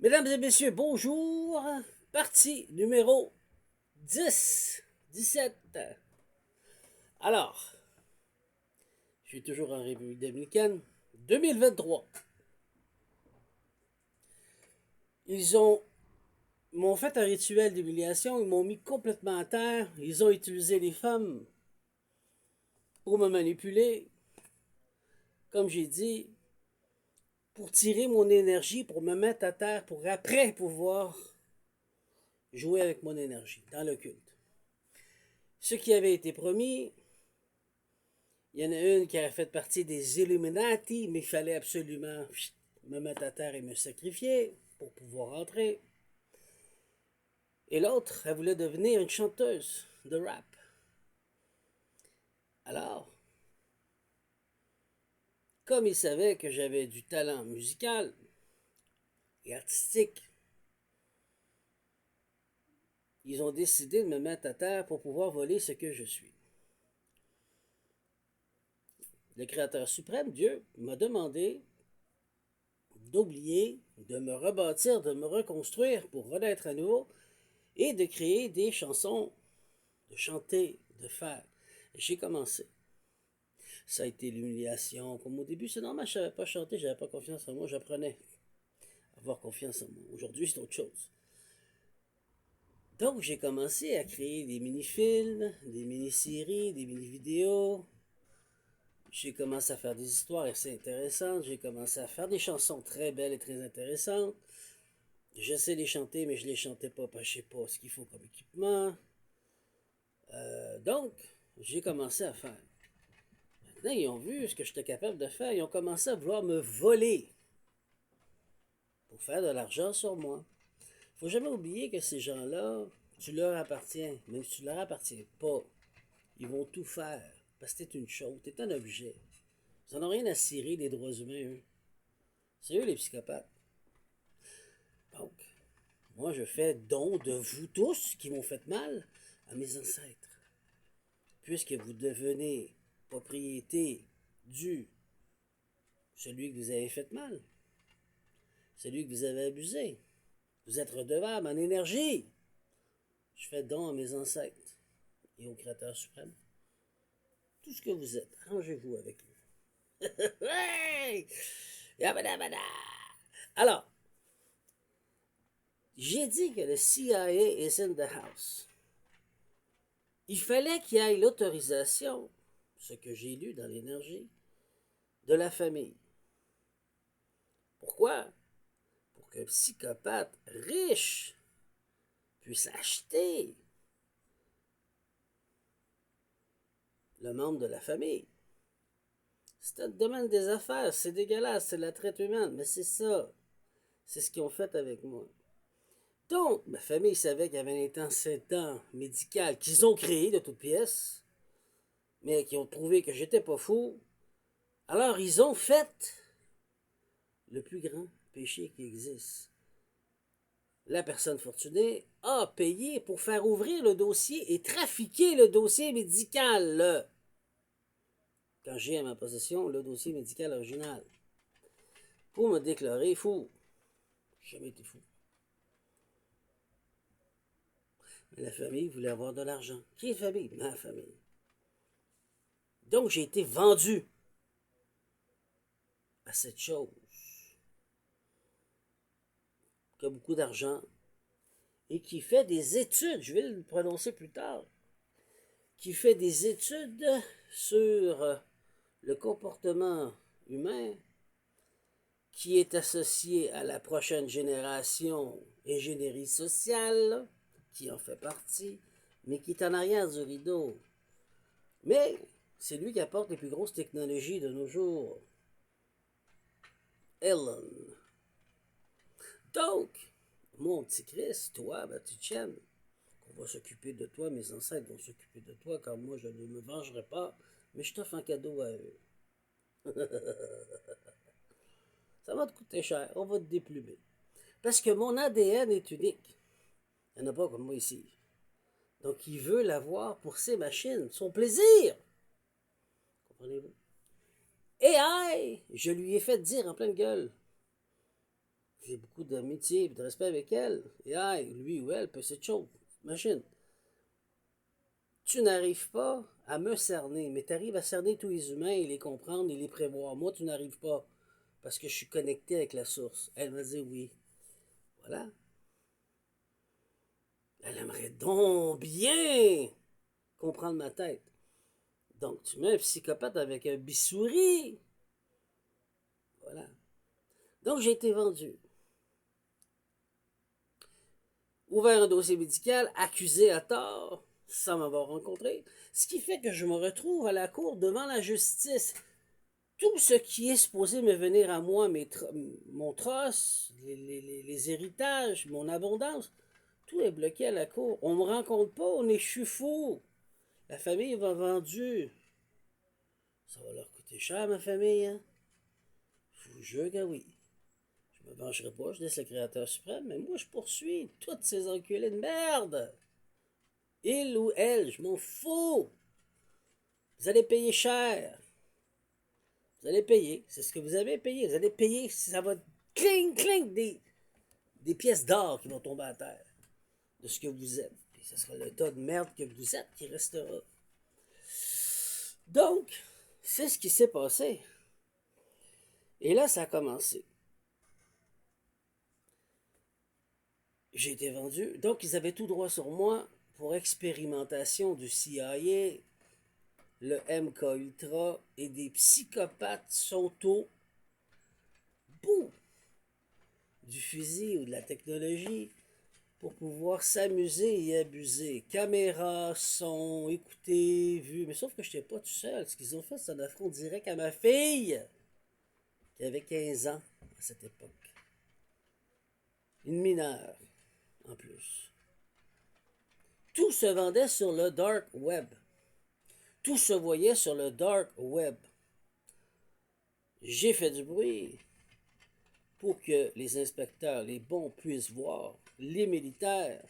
Mesdames et messieurs, bonjour. Partie numéro 10, 17. Alors, je suis toujours en République dominicaine. 2023. Ils m'ont fait un rituel d'humiliation. Ils m'ont mis complètement à terre. Ils ont utilisé les femmes pour me manipuler. Comme j'ai dit, pour tirer mon énergie, pour me mettre à terre, pour après pouvoir jouer avec mon énergie dans le culte. Ce qui avait été promis, il y en a une qui avait fait partie des Illuminati, mais il fallait absolument me mettre à terre et me sacrifier pour pouvoir entrer. Et l'autre, elle voulait devenir une chanteuse de rap. Alors, comme ils savaient que j'avais du talent musical et artistique, ils ont décidé de me mettre à terre pour pouvoir voler ce que je suis. Le Créateur suprême, Dieu, m'a demandé d'oublier, de me rebâtir, de me reconstruire pour renaître à nouveau et de créer des chansons, de chanter, de faire. J'ai commencé. Ça a été l'humiliation. Comme au début, c'est normal, je ne savais pas chanter, je n'avais pas confiance en moi, j'apprenais à avoir confiance en moi. Aujourd'hui, c'est autre chose. Donc, j'ai commencé à créer des mini-films, des mini-séries, des mini-vidéos. J'ai commencé à faire des histoires assez intéressantes. J'ai commencé à faire des chansons très belles et très intéressantes. Je sais les chanter, mais je ne les chantais pas parce que je ne sais pas ce qu'il faut comme équipement. Donc, j'ai commencé à faire. Maintenant, ils ont vu ce que j'étais capable de faire. Ils ont commencé à vouloir me voler pour faire de l'argent sur moi. Faut jamais oublier que ces gens-là, tu leur appartiens. Même si tu leur appartiens pas, ils vont tout faire. Parce que t'es une chose, t'es un objet. Ils n'en ont rien à cirer des droits humains, eux. C'est eux les psychopathes. Donc, moi, je fais don de vous tous qui m'ont fait mal à mes ancêtres. Puisque vous devenez propriété du celui que vous avez fait mal, celui que vous avez abusé. Vous êtes redevable en énergie. Je fais don à mes ancêtres et au Créateur suprême. Tout ce que vous êtes, arrangez-vous avec eux. Ouais! Yabadabada! Alors, j'ai dit que le CIA is in the house. Il fallait qu'il y ait l'autorisation, ce que j'ai lu dans l'énergie, de la famille. Pourquoi? Pour qu'un psychopathe riche puisse acheter le membre de la famille. C'est un domaine des affaires, c'est dégueulasse, c'est la traite humaine, mais c'est ça. C'est ce qu'ils ont fait avec moi. Donc, ma famille savait qu'il y avait un antécédent médical qu'ils ont créé de toutes pièces, mais qui ont trouvé que j'étais pas fou. Alors, ils ont fait le plus grand péché qui existe. La personne fortunée a payé pour faire ouvrir le dossier et trafiquer le dossier médical. Quand j'ai à ma possession le dossier médical original. Pour me déclarer fou. J'ai jamais été fou. Mais la famille voulait avoir de l'argent. Qui est famille? Ma famille. Donc j'ai été vendu à cette chose qui a beaucoup d'argent et qui fait des études, je vais le prononcer plus tard, qui fait des études sur le comportement humain qui est associé à la prochaine génération ingénierie sociale, qui en fait partie, mais qui est en arrière du rideau. Mais c'est lui qui apporte les plus grosses technologies de nos jours. Elon. Donc, mon petit Chris, toi, ma petite chienne, on va s'occuper de toi, mes ancêtres vont s'occuper de toi, car moi je ne me vengerai pas, mais je t'offre un cadeau à eux. Ça va te coûter cher, on va te déplumer. Parce que mon ADN est unique. Il n'y en a pas comme moi ici. Donc il veut l'avoir pour ses machines, son plaisir. Comprenez-vous? Et aïe, je lui ai fait dire en pleine gueule, j'ai beaucoup d'amitié et de respect avec elle. Et lui ou elle peut cette chose. Imagine. Tu n'arrives pas à me cerner, mais tu arrives à cerner tous les humains et les comprendre et les prévoir. Moi, tu n'arrives pas parce que je suis connecté avec la source. Elle m'a dit oui. Voilà. Elle aimerait donc bien comprendre ma tête. Donc, tu mets un psychopathe avec un bisouri. Voilà. Donc, j'ai été vendu. Ouvert un dossier médical, accusé à tort, sans m'avoir rencontré. Ce qui fait que je me retrouve à la cour devant la justice. Tout ce qui est supposé me venir à moi, mon trosse, les héritages, mon abondance, tout est bloqué à la cour. On ne me rencontre pas, je suis fou. La famille va vendue. Ça va leur coûter cher, ma famille, hein? Je vous jure que oui. Je me vengerai pas, je laisse le Créateur suprême, mais moi, je poursuis toutes ces enculés de merde. Il ou elle, je m'en fous. Vous allez payer cher. Vous allez payer. C'est ce que vous avez payé. Vous allez payer. Ça va cling, cling, des pièces d'or qui vont tomber à terre de ce que vous êtes. Et ce sera le tas de merde que vous êtes qui restera. Donc, c'est ce qui s'est passé. Et là, ça a commencé. J'ai été vendu. Donc, ils avaient tout droit sur moi pour expérimentation du CIA, le MK Ultra et des psychopathes sont au bout du fusil ou de la technologie pour pouvoir s'amuser et abuser. Caméra, son, écouter, vu. Mais sauf que je n'étais pas tout seul. Ce qu'ils ont fait, c'est un affront direct à ma fille, qui avait 15 ans à cette époque. Une mineure, en plus. Tout se vendait sur le dark web. Tout se voyait sur le dark web. J'ai fait du bruit pour que les inspecteurs, les bons, puissent voir les militaires,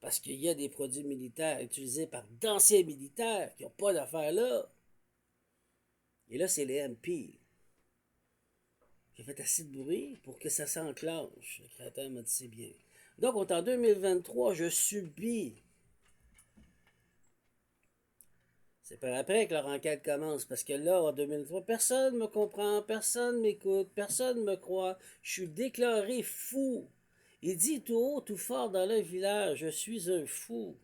parce qu'il y a des produits militaires utilisés par d'anciens militaires qui n'ont pas d'affaires là. Et là, c'est les MP. J'ai fait assez de bruit pour que ça s'enclenche. Le créateur m'a dit c'est bien. Donc, en 2023, je subis. C'est par après que leur enquête commence, parce que là, en 2003, personne ne me comprend, personne ne m'écoute, personne ne me croit. Je suis déclaré fou. Il dit tout haut, tout fort dans le village, je suis un fou.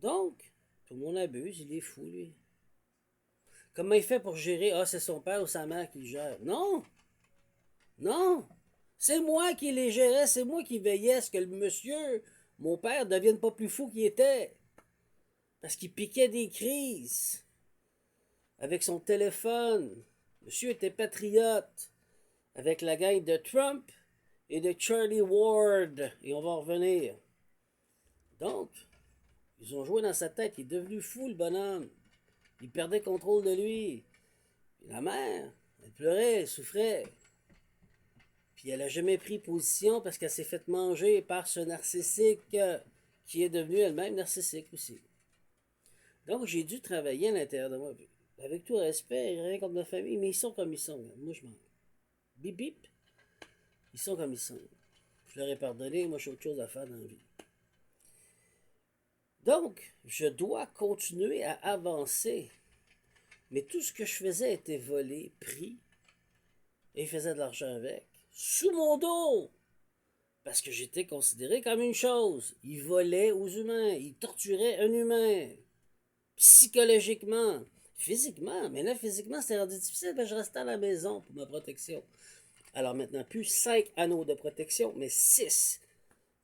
Donc, tout le monde abuse, il est fou, lui. Comment il fait pour gérer, c'est son père ou sa mère qui le gère? Non! Non! C'est moi qui les gérais, c'est moi qui veillais à ce que le monsieur, mon père, ne devienne pas plus fou qu'il était. Parce qu'il piquait des crises avec son téléphone. Monsieur était patriote avec la gang de Trump et de Charlie Ward. Et on va en revenir. Donc, ils ont joué dans sa tête. Il est devenu fou, le bonhomme. Il perdait contrôle de lui. Puis la mère, elle pleurait, elle souffrait. Puis elle n'a jamais pris position parce qu'elle s'est faite manger par ce narcissique qui est devenu elle-même narcissique aussi. Donc, j'ai dû travailler à l'intérieur de moi. Avec tout respect, rien contre ma famille, mais ils sont comme ils sont. Moi, je m'en... Bip bip. Ils sont comme ils sont. Je leur ai pardonné, moi, j'ai autre chose à faire dans la vie. Donc, je dois continuer à avancer. Mais tout ce que je faisais était volé, pris, et ils faisaient de l'argent avec. Sous mon dos! Parce que j'étais considéré comme une chose. Ils volaient aux humains, ils torturaient un humain. Psychologiquement, physiquement. Mais là, physiquement, c'était rendu difficile, je restais à la maison pour ma protection. Alors maintenant, plus 5 anneaux de protection, mais 6.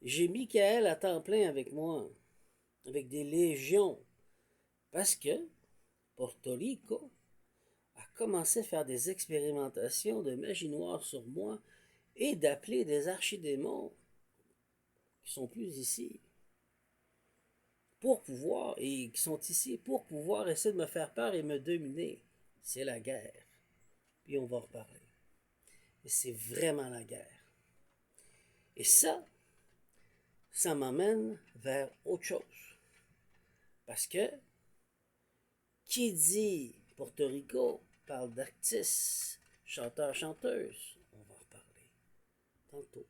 J'ai Michael à temps plein avec moi, avec des légions. Parce que Porto Rico a commencé à faire des expérimentations de magie noire sur moi et d'appeler des archidémons qui sont plus ici pour pouvoir, et qui sont ici pour pouvoir essayer de me faire peur et me dominer. C'est la guerre. Puis on va en reparler. Mais c'est vraiment la guerre. Et ça m'emmène vers autre chose. Parce que qui dit Porto Rico parle d'artistes, chanteurs, chanteuses. On va en reparler tantôt.